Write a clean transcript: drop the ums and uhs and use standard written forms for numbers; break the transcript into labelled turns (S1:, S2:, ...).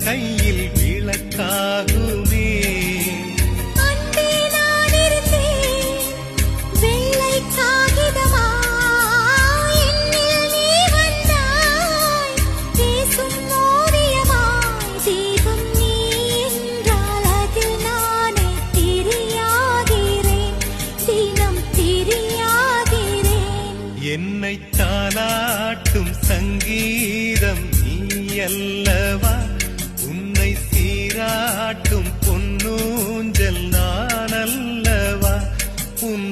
S1: கையில் விளக்காகுமே. என்னை தாலாட்டும் சங்கீதம் நீ அல்லவா, உன்னை சீராட்டும் பொன்னூஞ்சல் நான் அல்லவா, உன்